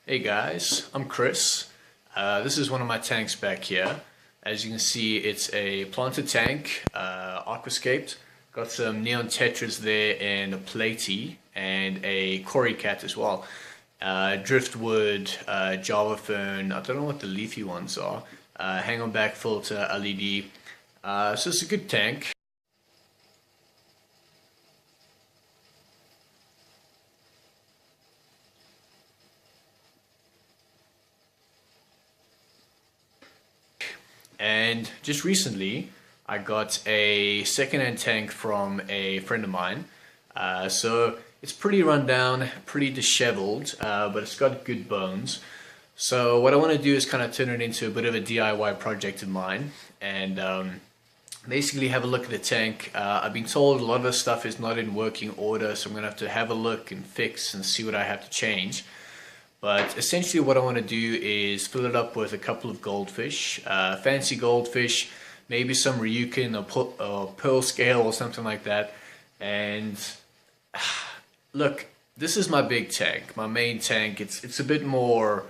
Hey guys, I'm Chris. This is one of my tanks back here. As you can see, it's a planted tank, aquascaped. Got some neon tetras there and a platy and a cory cat as well. Driftwood, Java fern, I don't know what the leafy ones are. Hang on back filter, LED. So it's a good tank. And just recently, I got a second-hand tank from a friend of mine. So it's pretty run down, pretty disheveled, but it's got good bones. So what I want to do is kind of turn it into a bit of a DIY project of mine and basically have a look at the tank. I've been told a lot of the stuff is not in working order, so I'm going to have a look and fix and see what I have to change. But essentially what I want to do is fill it up with a couple of goldfish, fancy goldfish, maybe some Ryukin or pearl scale or something like that. And look, this is my big tank, my main tank. It's a bit more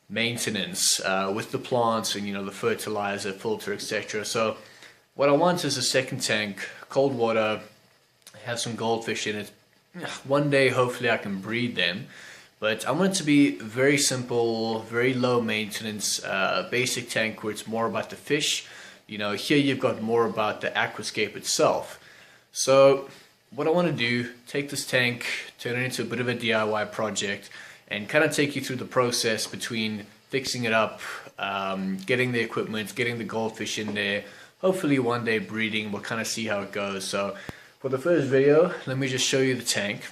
maintenance with the plants and the fertilizer, filter, etc. So what I want is a second tank, cold water, have some goldfish in it. One day hopefully I can breed them. But I want it to be very simple, very low maintenance, basic tank where it's more about the fish. Here you've got more about the aquascape itself. So what I want to do, take this tank, turn it into a bit of a DIY project, and kind of take you through the process between fixing it up, getting the equipment, getting the goldfish in there, hopefully one day breeding. We'll kind of see how it goes. So for the first video, let me just show you the tank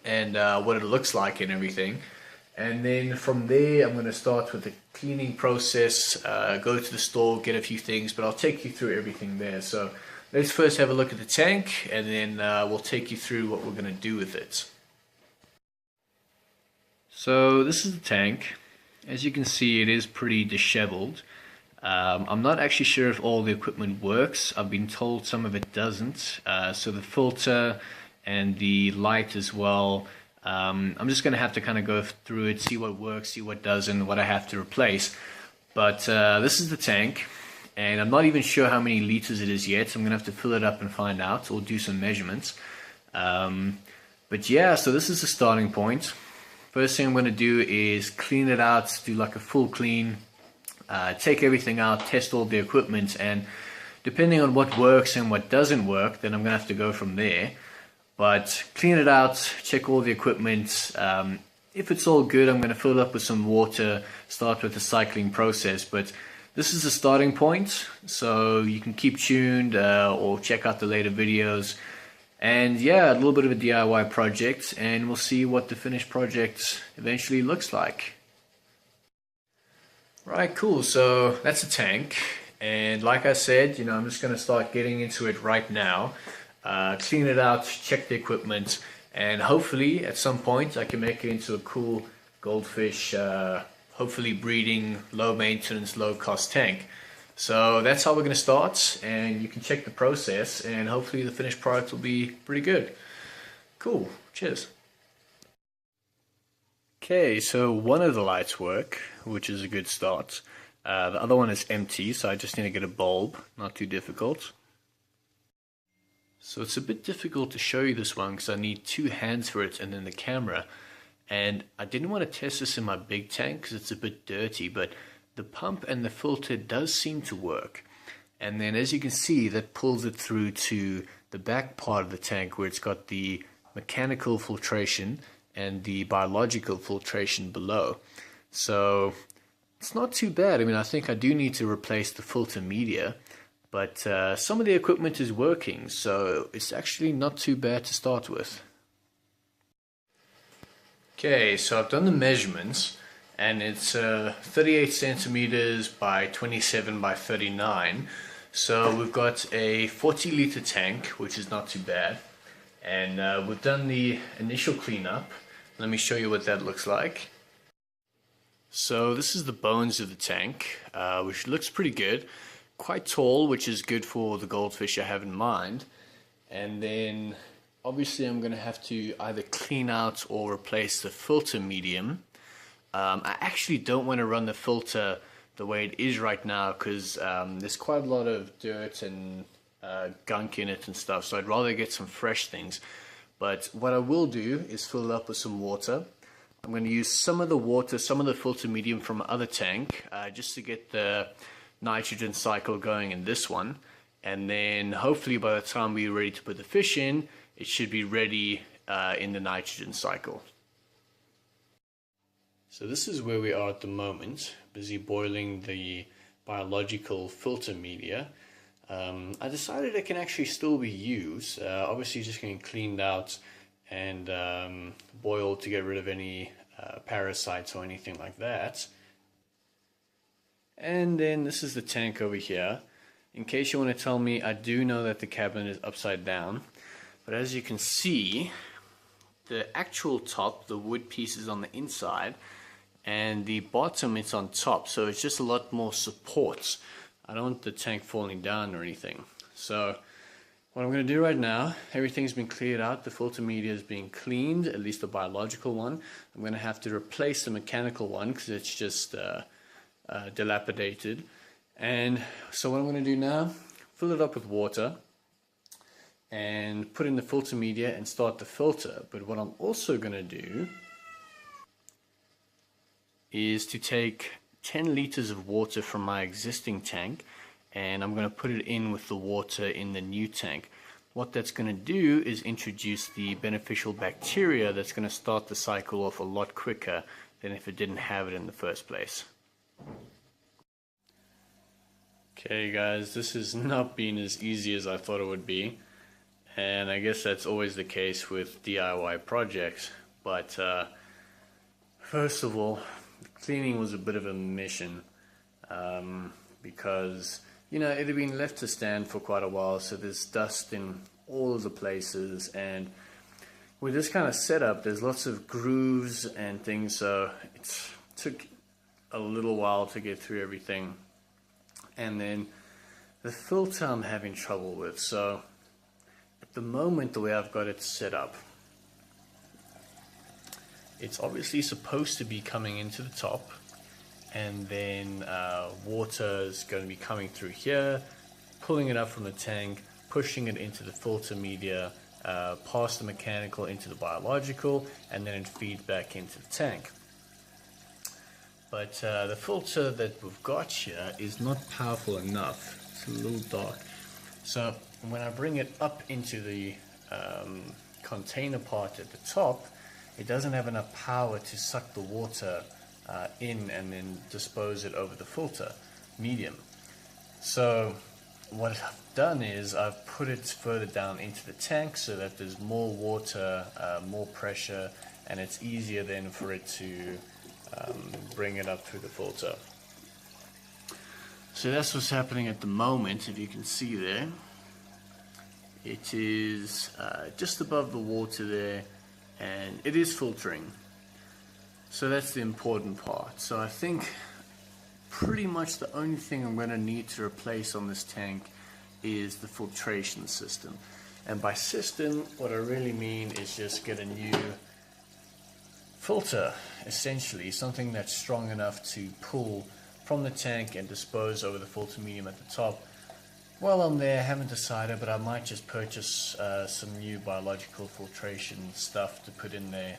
and what it looks like and everything, and then from there I'm going to start with the cleaning process, go to the store, get a few things, but I'll take you through everything there. So let's first have a look at the tank, and then we'll take you through what we're going to do with it. So this is the tank. As you can see, it is pretty disheveled. I'm not actually sure if all the equipment works. I've been told some of it doesn't. So the filter and the light as well. I'm just going to have to kind of go through it, see what works, see what doesn't, what I have to replace. But this is the tank, and I'm not even sure how many liters it is yet. So I'm going to have to fill it up and find out, or do some measurements. But yeah, so this is the starting point. First thing I'm going to do is clean it out, do like a full clean, take everything out, test all the equipment, and depending on what works and what doesn't work, then I'm going to have to go from there. But clean it out, check all the equipment. If it's all good, I'm going to fill it up with some water, start with the cycling process. But this is the starting point, so you can keep tuned or check out the later videos. And yeah, a little bit of a DIY project, and we'll see what the finished project eventually looks like. Right, cool. So that's a tank, and like I said, I'm just going to start getting into it right now. Clean it out, check the equipment, and hopefully at some point I can make it into a cool goldfish, hopefully breeding, low maintenance, low cost tank. So that's how we're going to start, and you can check the process, and hopefully the finished product will be pretty good. Cool, cheers. Okay, so one of the lights work, which is a good start. The other one is empty, so I just need to get a bulb, not too difficult. So it's a bit difficult to show you this one because I need two hands for it and then the camera. And I didn't want to test this in my big tank because it's a bit dirty, but the pump and the filter does seem to work. And then as you can see, that pulls it through to the back part of the tank where it's got the mechanical filtration and the biological filtration below. So it's not too bad. I mean, I think I do need to replace the filter media. But some of the equipment is working, so it's actually not too bad to start with. Okay, so I've done the measurements, and it's 38 centimeters by 27 by 39. So we've got a 40-liter tank, which is not too bad. And we've done the initial cleanup. Let me show you what that looks like. So this is the bones of the tank, which looks pretty good. Quite tall, which is good for the goldfish I have in mind. And then obviously I'm going to have to either clean out or replace the filter medium. I actually don't want to run the filter the way it is right now because there's quite a lot of dirt and gunk in it and stuff, so I'd rather get some fresh things. But what I will do is fill it up with some water. I'm going to use some of the water, some of the filter medium from my other tank, just to get the nitrogen cycle going in this one. And then hopefully by the time we're ready to put the fish in, it should be ready in the nitrogen cycle. So this is where we are at the moment, busy boiling the biological filter media. I decided it can actually still be used, obviously just getting cleaned out and boiled to get rid of any parasites or anything like that. And then this is the tank over here. In case you want to tell me, I do know that the cabinet is upside down, but as you can see, the actual top, the wood piece is on the inside, and the bottom it's on top, so it's just a lot more support. I don't want the tank falling down or anything. So what I'm going to do right now, everything's been cleared out, the filter media is being cleaned, at least the biological one. I'm going to have to replace the mechanical one because it's just dilapidated. And so what I'm going to do now, fill it up with water and put in the filter media and start the filter. But what I'm also going to do is to take 10 liters of water from my existing tank, and I'm going to put it in with the water in the new tank. What that's going to do is introduce the beneficial bacteria that's going to start the cycle off a lot quicker than if it didn't have it in the first place. Okay guys, this has not been as easy as I thought it would be, and I guess that's always the case with DIY projects, but first of all, cleaning was a bit of a mission because, you know, it had been left to stand for quite a while, so there's dust in all of the places, and with this kind of setup there's lots of grooves and things, so it took a little while to get through everything. And then the filter I'm having trouble with. So at the moment, the way I've got it set up, it's obviously supposed to be coming into the top, and then water is going to be coming through here, pulling it up from the tank, pushing it into the filter media, past the mechanical into the biological, and then it feeds back into the tank. But the filter that we've got here is not powerful enough. It's a little dark. So when I bring it up into the container part at the top, it doesn't have enough power to suck the water in and then dispose it over the filter medium. So what I've done is I've put it further down into the tank so that there's more water, more pressure, and it's easier then for it to bring it up through the filter. So that's what's happening at the moment. If you can see there, it is just above the water there, and it is filtering. So that's the important part. So I think pretty much the only thing I'm going to need to replace on this tank is the filtration system. And by system, what I really mean is just get a new filter, essentially, something that's strong enough to pull from the tank and dispose over the filter medium at the top. While I'm there, I haven't decided, but I might just purchase some new biological filtration stuff to put in there,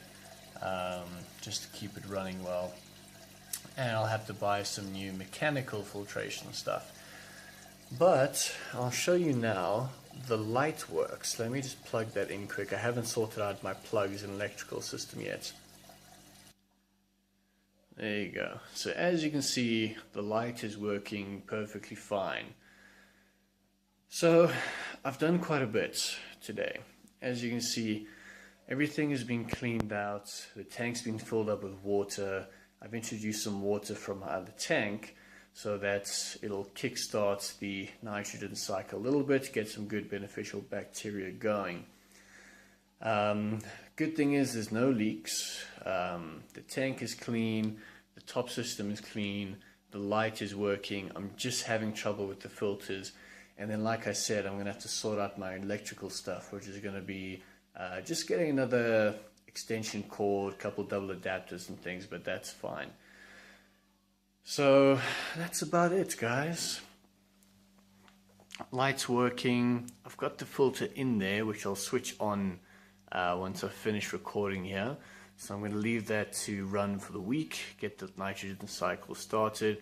just to keep it running well. And I'll have to buy some new mechanical filtration stuff. But I'll show you now the light works. Let me just plug that in quick. I haven't sorted out my plugs and electrical system yet. There you go. So as you can see, the light is working perfectly fine. So I've done quite a bit today. As you can see, everything has been cleaned out. The tank's been filled up with water. I've introduced some water from my other tank so that it'll kickstart the nitrogen cycle a little bit, get some good beneficial bacteria going. Good thing is there's no leaks. The tank is clean, the top system is clean, the light is working. I'm just having trouble with the filters, and then like I said, I'm gonna have to sort out my electrical stuff, which is gonna be just getting another extension cord, couple double adapters and things, but that's fine. So that's about it, guys. Light's working. I've got the filter in there, which I'll switch on once I finish recording here. So I'm going to leave that to run for the week, get the nitrogen cycle started,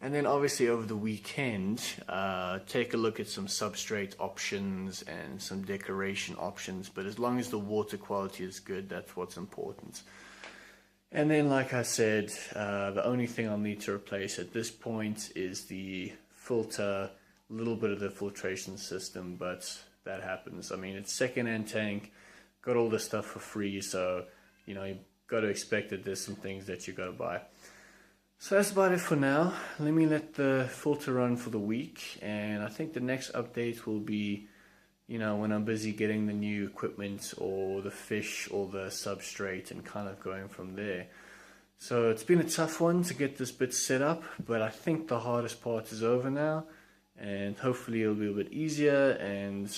and then obviously over the weekend take a look at some substrate options and some decoration options, but as long as the water quality is good, that's what's important. And then, like I said, the only thing I'll need to replace at this point is the filter, a little bit of the filtration system, but that happens. I mean, it's second-hand tank, got all this stuff for free, so you know, you've got to expect that there's some things that you got to buy. So that's about it for now. Let me let the filter run for the week, and I think the next update will be, you know, when I'm busy getting the new equipment or the fish or the substrate and kind of going from there. So it's been a tough one to get this bit set up, but I think the hardest part is over now, and hopefully it'll be a bit easier, and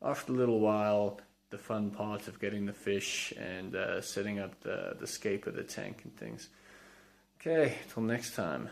after a little while the fun part of getting the fish and setting up the scape of the tank and things. Okay, till next time.